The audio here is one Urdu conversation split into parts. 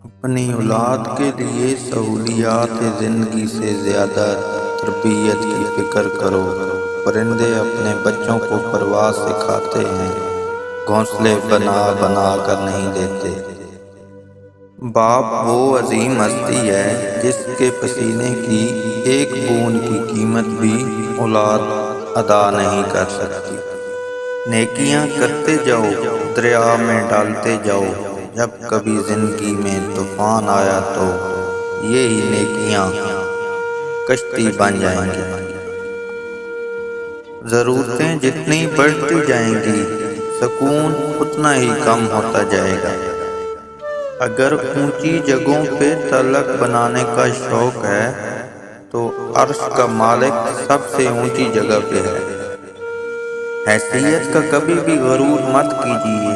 اپنی اولاد کے لیے سہولیات زندگی سے زیادہ تربیت کی فکر کرو۔ پرندے اپنے بچوں کو پرواز سکھاتے ہیں، گھونسلے بنا بنا کر نہیں دیتے۔ باپ وہ عظیم ہستی ہے جس کے پسینے کی ایک بوند کی قیمت بھی اولاد ادا نہیں کر سکتی۔ نیکیاں کرتے جاؤ، دریا میں ڈالتے جاؤ، جب کبھی زندگی میں طوفان آیا تو یہی نیکیاں کشتی بن جائیں گی۔ ضرورتیں جتنی بڑھتی جائیں گی، سکون اتنا ہی کم ہوتا جائے گا۔ اگر اونچی جگہوں پہ تعلق بنانے کا شوق ہے تو عرش کا مالک سب سے اونچی جگہ پہ ہے۔ حیثیت کا کبھی بھی غرور مت کیجیے،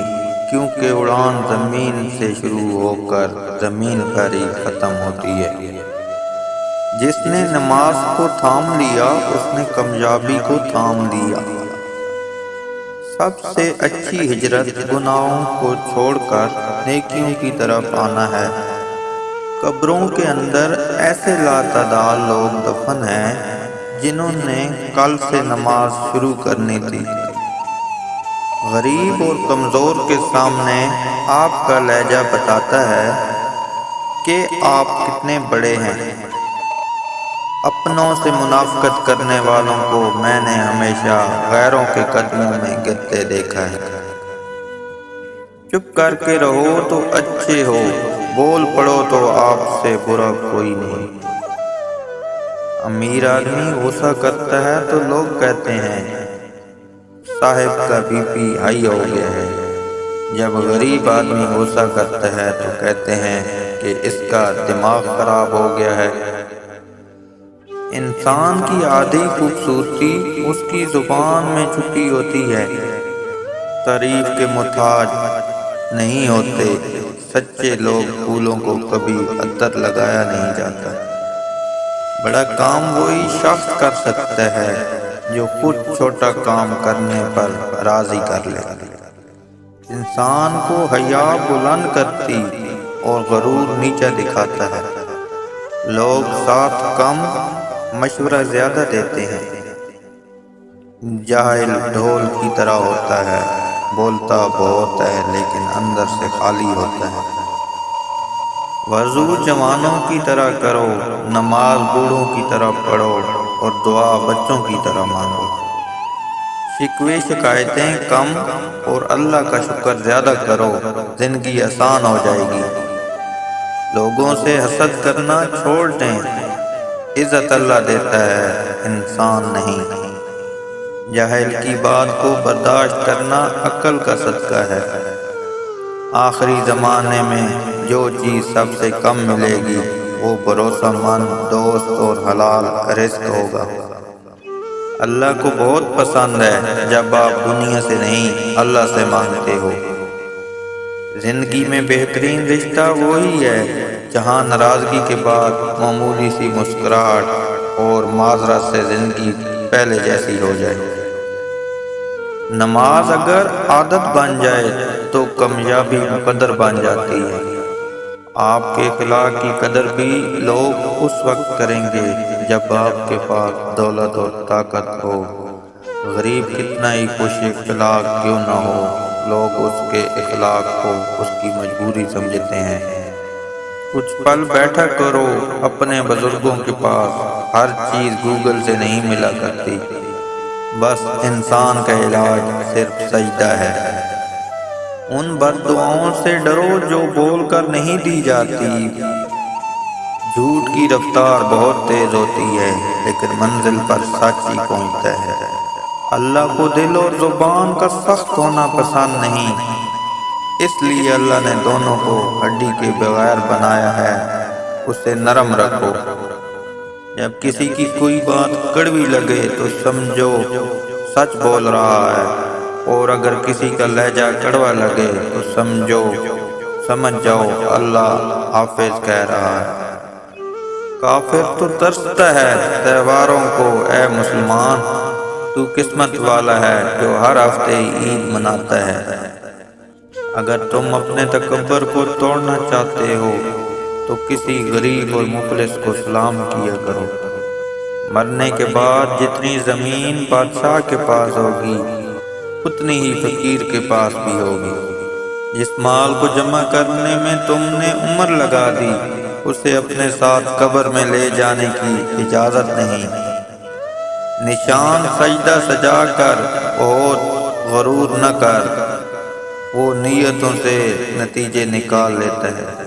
کیونکہ اڑان زمین سے شروع ہو کر زمین پر ہی ختم ہوتی ہے۔ جس نے نماز کو تھام لیا اس نے کامیابی کو تھام لیا۔ سب سے اچھی ہجرت گناہوں کو چھوڑ کر نیکیوں کی طرف آنا ہے۔ قبروں کے اندر ایسے لاتعداد لوگ دفن ہیں جنہوں نے کل سے نماز شروع کرنی تھی۔ غریب اور کمزور کے سامنے آپ کا لہجہ بتاتا ہے کہ آپ کتنے بڑے ہیں۔ اپنوں سے منافقت کرنے والوں کو میں نے ہمیشہ غیروں کے قدموں میں گرتے دیکھا ہے۔ چپ کر کے رہو تو اچھے ہو، بول پڑو تو آپ سے برا کوئی نہیں۔ امیر آدمی غصہ کرتا ہے تو لوگ کہتے ہیں صاحب کا بی پی ہائی ہو گیا ہے۔ جب غریب آدمی غصہ کرتا ہے تو کہتے ہیں کہ اس کا دماغ خراب ہو گیا ہے۔ انسان کی آدھی خوبصورتی اس کی زبان میں چھپی ہوتی ہے۔ تعریف کے محتاج نہیں ہوتے، سچے لوگ پھولوں کو کبھی عطر لگایا نہیں جاتا۔ بڑا کام وہی شخص کر سکتا ہے جو خود چھوٹا کام کرنے پر راضی کر لے۔ انسان کو حیا بلند کرتی اور غرور نیچا دکھاتا ہے۔ لوگ ساتھ کم، مشورہ زیادہ دیتے ہیں۔ جاہل ڈھول کی طرح ہوتا ہے، بولتا بہت ہے لیکن اندر سے خالی ہوتا ہے۔ وضو جوانوں کی طرح کرو، نماز بوڑھوں کی طرح پڑھو اور دعا بچوں کی طرح مانگو۔ شکوے شکایتیں کم اور اللہ کا شکر زیادہ کرو، زندگی آسان ہو جائے گی۔ لوگوں سے حسد کرنا چھوڑ دیں، عزت اللہ دیتا ہے، انسان نہیں۔ جاہل کی بات کو برداشت کرنا عقل کا صدقہ ہے۔ آخری زمانے میں جو چیز سب سے کم ملے گی وہ بھروسہ مند دوست اور حلال رزق ہوگا۔ اللہ کو بہت پسند ہے جب آپ دنیا سے نہیں اللہ سے مانگتے ہو۔ زندگی میں بہترین رشتہ وہی ہے جہاں ناراضگی کے بعد معمولی سی مسکراہٹ اور معذرت سے زندگی پہلے جیسی ہو جائے۔ نماز اگر عادت بن جائے تو کامیابی مقدر بن جاتی ہے۔ آپ کے اخلاق کی قدر بھی لوگ اس وقت کریں گے جب آپ کے پاس دولت اور طاقت ہو۔ غریب کتنا ہی خوش اخلاق کیوں نہ ہو، لوگ اس کے اخلاق کو اس کی مجبوری سمجھتے ہیں۔ کچھ پل بیٹھا کرو اپنے بزرگوں کے پاس، ہر چیز گوگل سے نہیں ملا کرتی، بس انسان کا علاج صرف سجدہ ہے۔ ان بد دعاؤں سے ڈرو جو بول کر نہیں دی جاتی۔ جھوٹ کی رفتار بہت تیز ہوتی ہے لیکن منزل پر سچ ہی پہنچتا ہے۔ اللہ کو دل اور زبان کا سخت ہونا پسند نہیں، اس لیے اللہ نے دونوں کو ہڈی کے بغیر بنایا ہے۔ اسے نرم رکھو۔ جب کسی کی کوئی بات کڑوی لگے تو سمجھو سچ بول رہا ہے، اور اگر کسی کا لہجہ کڑوا لگے تو سمجھ جاؤ اللہ حافظ کہہ رہا ہے۔ کافر تو ترستا ہے تہواروں کو، اے مسلمان تو قسمت والا ہے جو ہر ہفتے عید مناتا ہے۔ اگر تم اپنے تکبر کو توڑنا چاہتے ہو تو کسی غریب اور مفلس کو سلام کیا کرو۔ مرنے کے بعد جتنی زمین بادشاہ کے پاس ہوگی اتنی ہی فقیر کے پاس بھی ہوگی۔ جس مال کو جمع کرنے میں تم نے عمر لگا دی اسے اپنے ساتھ قبر میں لے جانے کی اجازت نہیں۔ نشان سجدہ سجا کر بہت غرور نہ کر، وہ نیتوں سے نتیجے نکال لیتا ہے۔